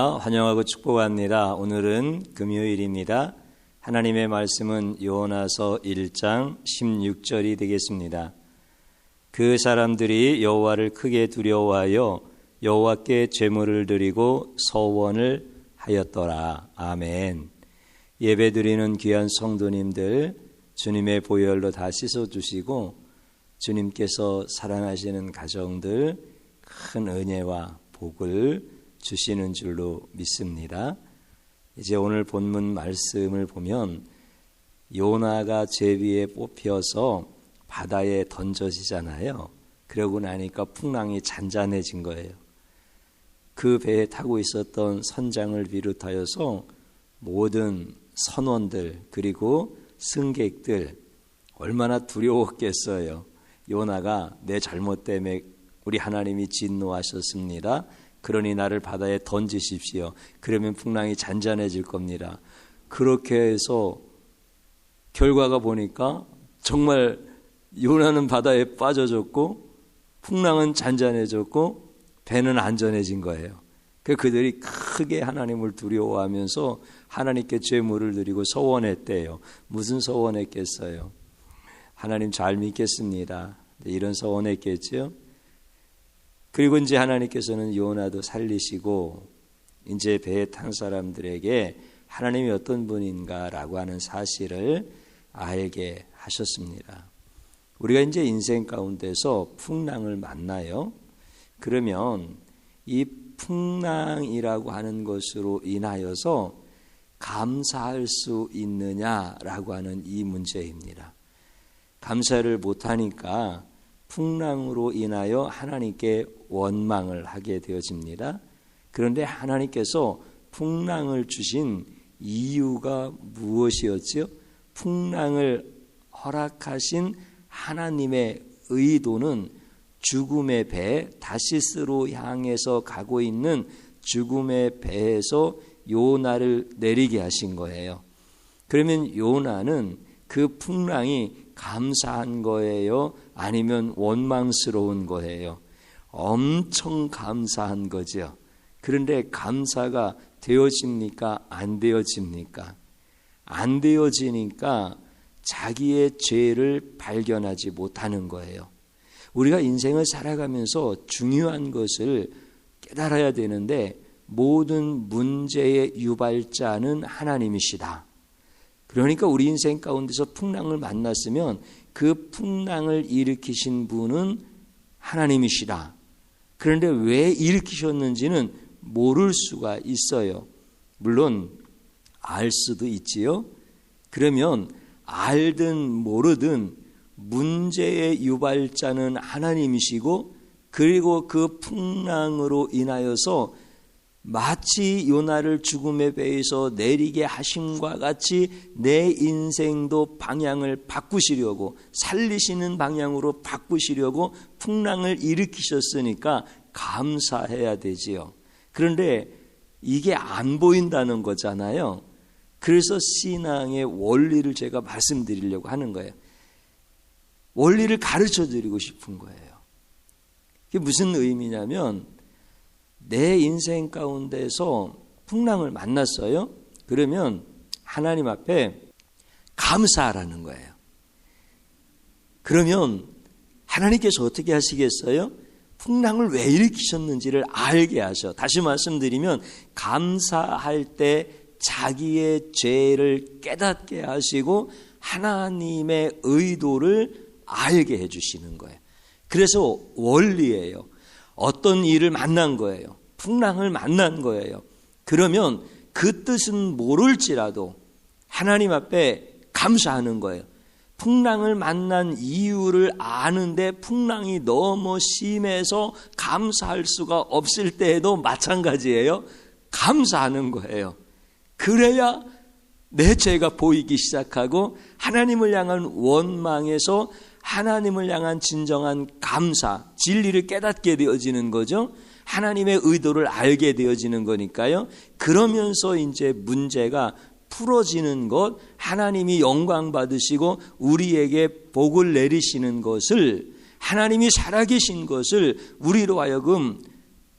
반갑습니다. 환영하고 축복합니다. 오늘은 금요일입니다. 하나님의 말씀은 요나서 1장 16절이 되겠습니다. 그 사람들이 여호와를 크게 두려워하여 여호와께 제물을 드리고 서원을 하였더라. 아멘. 예배드리는 귀한 성도님들, 주님의 보혈로 다 씻어주시고 주님께서 사랑하시는 가정들 큰 은혜와 복을 주시는 줄로 믿습니다. 이제 오늘 본문 말씀을 보면 요나가 제비에 뽑혀서 바다에 던져지잖아요. 그러고 나니까 풍랑이 잔잔해진 거예요. 그 배에 타고 있었던 선장을 비롯하여서 모든 선원들 그리고 승객들 얼마나 두려웠겠어요. 요나가 내 잘못 때문에 우리 하나님이 진노하셨습니다. 그러니 나를 바다에 던지십시오. 그러면 풍랑이 잔잔해질 겁니다. 그렇게 해서 결과가 보니까 정말 요나는 바다에 빠져졌고 풍랑은 잔잔해졌고 배는 안전해진 거예요. 그들이 크게 하나님을 두려워하면서 하나님께 제물을 드리고 서원했대요. 무슨 서원했겠어요? 하나님 잘 믿겠습니다. 이런 서원했겠죠. 그리고 이제 하나님께서는 요나도 살리시고 이제 배에 탄 사람들에게 하나님이 어떤 분인가라고 하는 사실을 알게 하셨습니다. 우리가 이제 인생 가운데서 풍랑을 만나요. 그러면 이 풍랑이라고 하는 것으로 인하여서 감사할 수 있느냐라고 하는 이 문제입니다. 감사를 못하니까 풍랑으로 인하여 하나님께 원망을 하게 되어집니다. 그런데 하나님께서 풍랑을 주신 이유가 무엇이었죠? 풍랑을 허락하신 하나님의 의도는 죽음의 배, 다시스로 향해서 가고 있는 죽음의 배에서 요나를 내리게 하신 거예요. 그러면 요나는 그 풍랑이 감사한 거예요? 아니면 원망스러운 거예요? 엄청 감사한 거죠. 그런데 감사가 되어집니까? 안 되어집니까? 안 되어지니까 자기의 죄를 발견하지 못하는 거예요. 우리가 인생을 살아가면서 중요한 것을 깨달아야 되는데 모든 문제의 유발자는 하나님이시다. 그러니까 우리 인생 가운데서 풍랑을 만났으면 그 풍랑을 일으키신 분은 하나님이시다. 그런데 왜 일으키셨는지는 모를 수가 있어요. 물론 알 수도 있지요. 그러면 알든 모르든 문제의 유발자는 하나님이시고 그리고 그 풍랑으로 인하여서 마치 요나를 죽음의 배에서 내리게 하심과 같이 내 인생도 방향을 바꾸시려고 살리시는 방향으로 바꾸시려고 풍랑을 일으키셨으니까 감사해야 되지요. 그런데 이게 안 보인다는 거잖아요. 그래서 신앙의 원리를 제가 말씀드리려고 하는 거예요. 원리를 가르쳐 드리고 싶은 거예요. 그게 무슨 의미냐면 내 인생 가운데서 풍랑을 만났어요. 그러면 하나님 앞에 감사하라는 거예요. 그러면 하나님께서 어떻게 하시겠어요? 풍랑을 왜 일으키셨는지를 알게 하셔. 다시 말씀드리면 감사할 때 자기의 죄를 깨닫게 하시고 하나님의 의도를 알게 해주시는 거예요. 그래서 원리예요. 어떤 일을 만난 거예요. 풍랑을 만난 거예요. 그러면 그 뜻은 모를지라도 하나님 앞에 감사하는 거예요. 풍랑을 만난 이유를 아는데 풍랑이 너무 심해서 감사할 수가 없을 때에도 마찬가지예요. 감사하는 거예요. 그래야 내 죄가 보이기 시작하고 하나님을 향한 원망에서 하나님을 향한 진정한 감사, 진리를 깨닫게 되어지는 거죠. 하나님의 의도를 알게 되어지는 거니까요. 그러면서 이제 문제가 풀어지는 것, 하나님이 영광 받으시고 우리에게 복을 내리시는 것을, 하나님이 살아계신 것을 우리로 하여금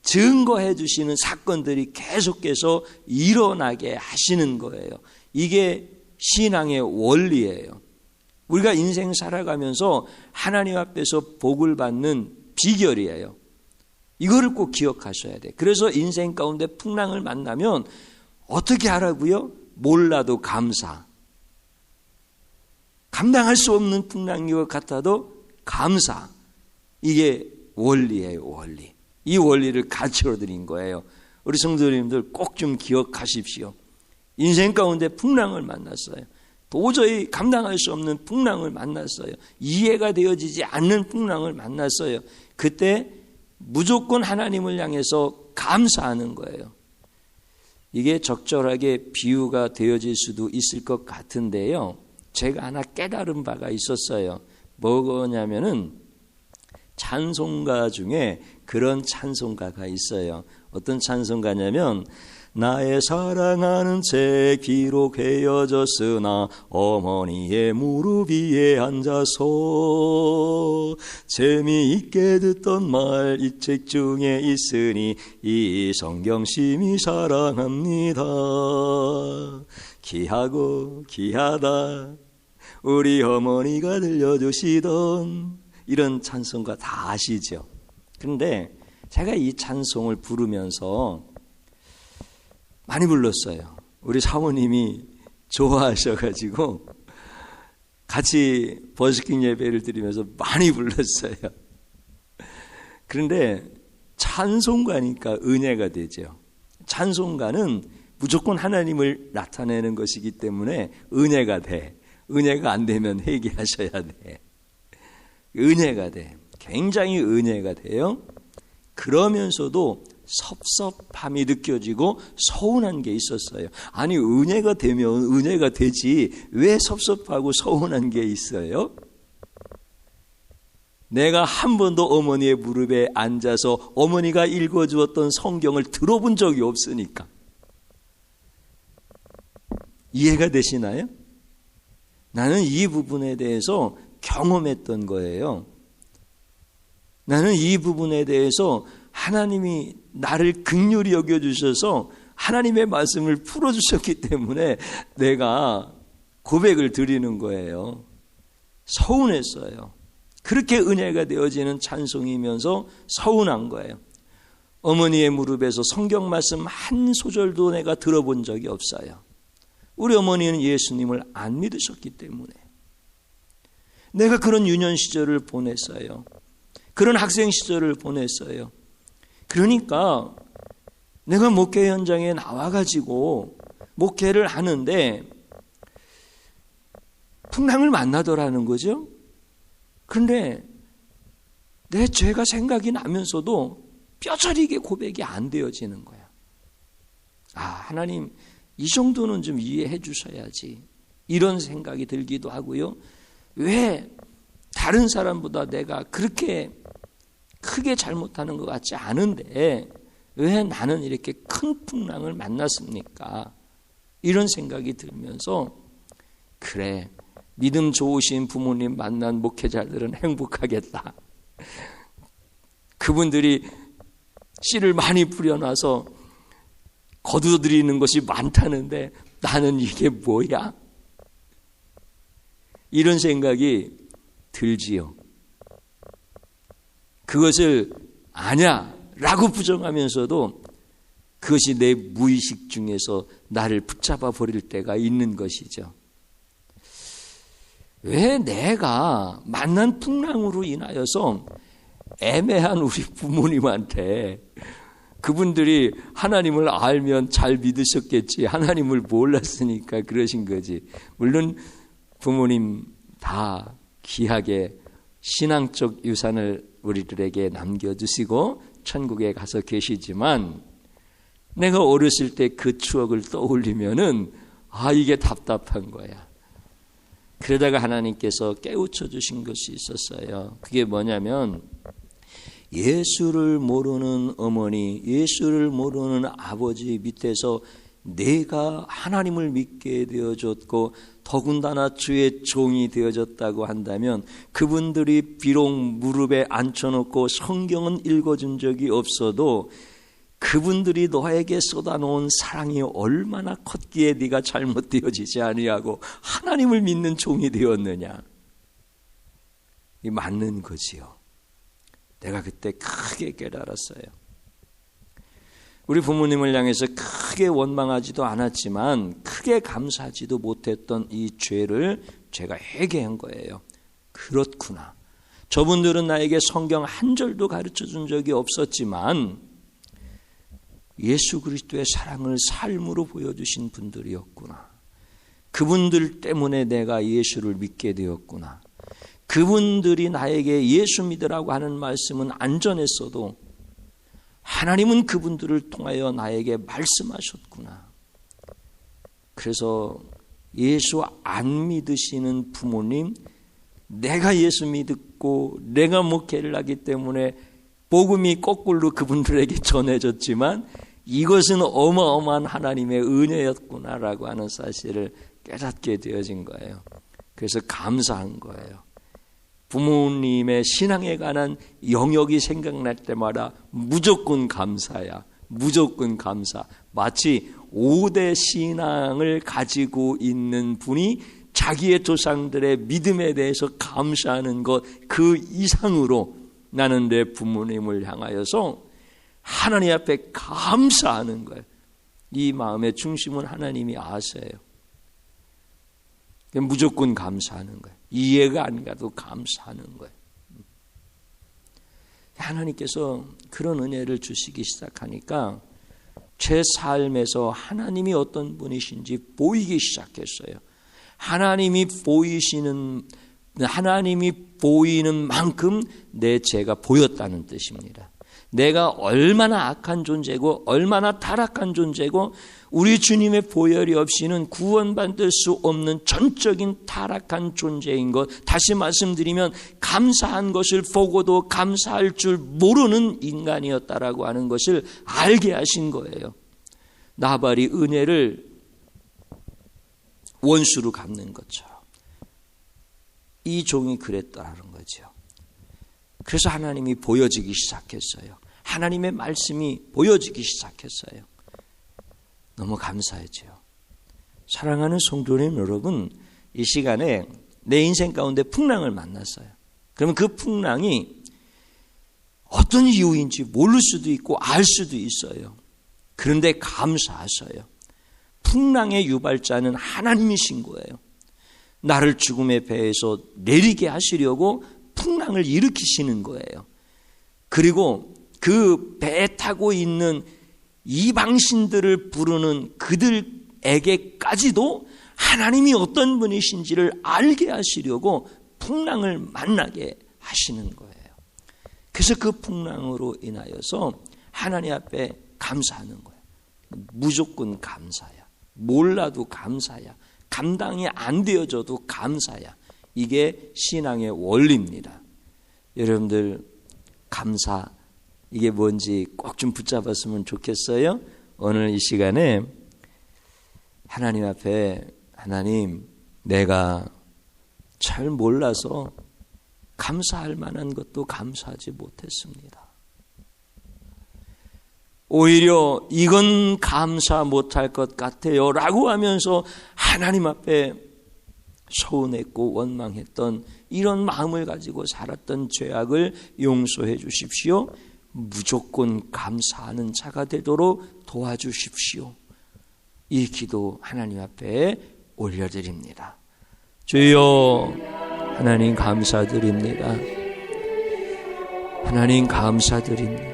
증거해 주시는 사건들이 계속해서 일어나게 하시는 거예요. 이게 신앙의 원리예요. 우리가 인생 살아가면서 하나님 앞에서 복을 받는 비결이에요. 이거를 꼭 기억하셔야 돼요. 그래서 인생 가운데 풍랑을 만나면 어떻게 하라고요? 몰라도 감사. 감당할 수 없는 풍랑인 것 같아도 감사. 이게 원리예요, 원리. 이 원리를 가르쳐 드린 거예요. 우리 성도님들 꼭 좀 기억하십시오. 인생 가운데 풍랑을 만났어요. 도저히 감당할 수 없는 풍랑을 만났어요. 이해가 되어지지 않는 풍랑을 만났어요. 그때 무조건 하나님을 향해서 감사하는 거예요. 이게 적절하게 비유가 되어질 수도 있을 것 같은데요. 제가 하나 깨달은 바가 있었어요. 뭐냐면은 찬송가 중에 그런 찬송가가 있어요. 어떤 찬송가냐면 나의 사랑하는 책 비록 헤어졌으나 어머니의 무릎 위에 앉아서 재미있게 듣던 말 이 책 중에 있으니 이 성경 심히 사랑합니다. 귀하고 귀하다 우리 어머니가 들려주시던 이런 찬송가 다 아시죠? 그런데 제가 이 찬송을 부르면서 많이 불렀어요. 우리 사모님이 좋아하셔가지고 같이 버스킹 예배를 드리면서 많이 불렀어요. 그런데 찬송가니까 은혜가 되죠. 찬송가는 무조건 하나님을 나타내는 것이기 때문에 은혜가 돼. 은혜가 안 되면 회개하셔야 돼. 은혜가 돼. 굉장히 은혜가 돼요. 그러면서도 섭섭함이 느껴지고 서운한 게 있었어요. 아니 은혜가 되면 은혜가 되지 왜 섭섭하고 서운한 게 있어요? 내가 한 번도 어머니의 무릎에 앉아서 어머니가 읽어주었던 성경을 들어본 적이 없으니까. 이해가 되시나요? 나는 이 부분에 대해서 경험했던 거예요. 나는 이 부분에 대해서 하나님이 나를 긍휼히 여겨주셔서 하나님의 말씀을 풀어주셨기 때문에 내가 고백을 드리는 거예요. 서운했어요. 그렇게 은혜가 되어지는 찬송이면서 서운한 거예요. 어머니의 무릎에서 성경 말씀 한 소절도 내가 들어본 적이 없어요. 우리 어머니는 예수님을 안 믿으셨기 때문에 내가 그런 유년 시절을 보냈어요. 그런 학생 시절을 보냈어요. 그러니까 내가 목회 현장에 나와가지고 목회를 하는데 풍랑을 만나더라는 거죠. 그런데 내 죄가 생각이 나면서도 뼈저리게 고백이 안 되어지는 거야. 아, 하나님 이 정도는 좀 이해해 주셔야지. 이런 생각이 들기도 하고요. 왜 다른 사람보다 내가 그렇게 크게 잘못하는 것 같지 않은데 왜 나는 이렇게 큰 풍랑을 만났습니까? 이런 생각이 들면서 그래, 믿음 좋으신 부모님 만난 목회자들은 행복하겠다. 그분들이 씨를 많이 뿌려놔서 거두드리는 것이 많다는데 나는 이게 뭐야? 이런 생각이 들지요. 그것을 아냐라고 부정하면서도 그것이 내 무의식 중에서 나를 붙잡아 버릴 때가 있는 것이죠. 왜 내가 만난 풍랑으로 인하여서 애매한 우리 부모님한테 그분들이 하나님을 알면 잘 믿으셨겠지 하나님을 몰랐으니까 그러신 거지. 물론 부모님 다 귀하게 신앙적 유산을 우리들에게 남겨주시고 천국에 가서 계시지만 내가 어렸을 때 그 추억을 떠올리면은 아 이게 답답한 거야. 그러다가 하나님께서 깨우쳐 주신 것이 있었어요. 그게 뭐냐면 예수를 모르는 어머니, 예수를 모르는 아버지 밑에서 내가 하나님을 믿게 되어졌고 더군다나 주의 종이 되어졌다고 한다면 그분들이 비록 무릎에 앉혀놓고 성경은 읽어준 적이 없어도 그분들이 너에게 쏟아놓은 사랑이 얼마나 컸기에 네가 잘못되어지지 아니하고 하나님을 믿는 종이 되었느냐. 이 맞는 거지요. 내가 그때 크게 깨달았어요. 우리 부모님을 향해서 크게 원망하지도 않았지만 크게 감사하지도 못했던 이 죄를 제가 회개한 거예요. 그렇구나. 저분들은 나에게 성경 한 절도 가르쳐 준 적이 없었지만 예수 그리스도의 사랑을 삶으로 보여주신 분들이었구나. 그분들 때문에 내가 예수를 믿게 되었구나. 그분들이 나에게 예수 믿으라고 하는 말씀은 안 전했어도 하나님은 그분들을 통하여 나에게 말씀하셨구나. 그래서 예수 안 믿으시는 부모님, 내가 예수 믿고 내가 목회를 하기 때문에 복음이 거꾸로 그분들에게 전해졌지만 이것은 어마어마한 하나님의 은혜였구나라고 하는 사실을 깨닫게 되어진 거예요. 그래서 감사한 거예요. 부모님의 신앙에 관한 영역이 생각날 때마다 무조건 감사야. 무조건 감사. 마치 5대 신앙을 가지고 있는 분이 자기의 조상들의 믿음에 대해서 감사하는 것 그 이상으로 나는 내 부모님을 향하여서 하나님 앞에 감사하는 거예요. 이 마음의 중심은 하나님이 아세요. 무조건 감사하는 거예요. 이해가 안 가도 감사하는 거예요. 하나님께서 그런 은혜를 주시기 시작하니까 제 삶에서 하나님이 어떤 분이신지 보이기 시작했어요. 하나님이 보이는 만큼 내 죄가 보였다는 뜻입니다. 내가 얼마나 악한 존재고 얼마나 타락한 존재고 우리 주님의 보혈이 없이는 구원받을 수 없는 전적인 타락한 존재인 것, 다시 말씀드리면 감사한 것을 보고도 감사할 줄 모르는 인간이었다라고 하는 것을 알게 하신 거예요. 나발이 은혜를 원수로 갚는 것처럼 이 종이 그랬다는 거죠. 그래서 하나님이 보여지기 시작했어요. 하나님의 말씀이 보여지기 시작했어요. 너무 감사하죠. 사랑하는 성도님 여러분, 이 시간에 내 인생 가운데 풍랑을 만났어요. 그러면 그 풍랑이 어떤 이유인지 모를 수도 있고 알 수도 있어요. 그런데 감사하셔요. 풍랑의 유발자는 하나님이신 거예요. 나를 죽음의 배에서 내리게 하시려고 풍랑을 일으키시는 거예요. 그리고 그 배에 타고 있는 이방신들을 부르는 그들에게까지도 하나님이 어떤 분이신지를 알게 하시려고 풍랑을 만나게 하시는 거예요. 그래서 그 풍랑으로 인하여서 하나님 앞에 감사하는 거예요. 무조건 감사야. 몰라도 감사야. 감당이 안 되어져도 감사야. 이게 신앙의 원리입니다. 여러분들 감사 이게 뭔지 꼭 좀 붙잡았으면 좋겠어요. 오늘 이 시간에 하나님 앞에 하나님 내가 잘 몰라서 감사할 만한 것도 감사하지 못했습니다. 오히려 이건 감사 못할 것 같아요 라고 하면서 하나님 앞에 서운했고 원망했던 이런 마음을 가지고 살았던 죄악을 용서해 주십시오. 무조건 감사하는 자가 되도록 도와주십시오. 이 기도 하나님 앞에 올려드립니다. 주여 하나님 감사드립니다. 하나님 감사드립니다.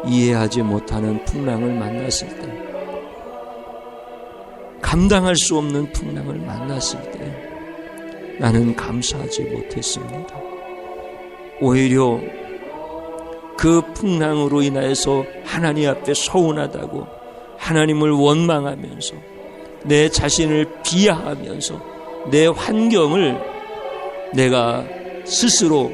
이해하지 못하는 풍랑을 만났을 때, 감당할 수 없는 풍랑을 만났을 때 나는 감사하지 못했습니다. 오히려 그 풍랑으로 인하여서 하나님 앞에 서운하다고 하나님을 원망하면서 내 자신을 비하하면서 내 환경을 내가 스스로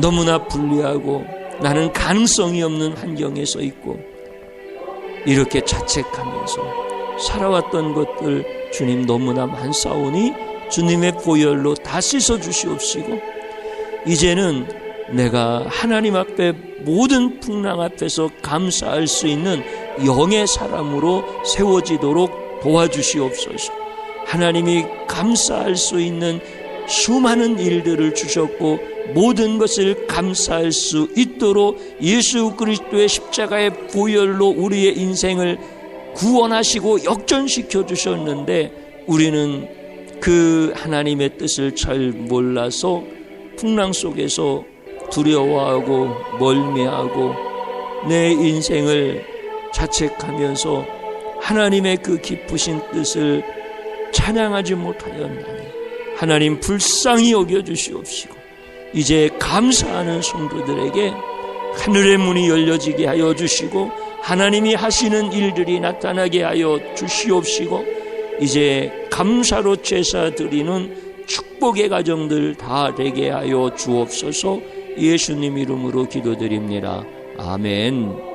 너무나 불리하고 나는 가능성이 없는 환경에 서 있고 이렇게 자책하면서 살아왔던 것들 주님 너무나 많사오니 주님의 보혈로 다 씻어 주시옵시고 이제는 내가 하나님 앞에 모든 풍랑 앞에서 감사할 수 있는 영의 사람으로 세워지도록 도와주시옵소서. 하나님이 감사할 수 있는 수많은 일들을 주셨고 모든 것을 감사할 수 있도록 예수 그리스도의 십자가의 보혈로 우리의 인생을 구원하시고 역전시켜 주셨는데 우리는 그 하나님의 뜻을 잘 몰라서 풍랑 속에서 두려워하고 멀미하고 내 인생을 자책하면서 하나님의 그 깊으신 뜻을 찬양하지 못하였나니 하나님 불쌍히 여겨주시옵시고 이제 감사하는 성도들에게 하늘의 문이 열려지게 하여 주시고 하나님이 하시는 일들이 나타나게 하여 주시옵시고 이제 감사로 제사 드리는 축복의 가정들 다 되게 하여 주옵소서. 예수님 이름으로 기도드립니다. 아멘.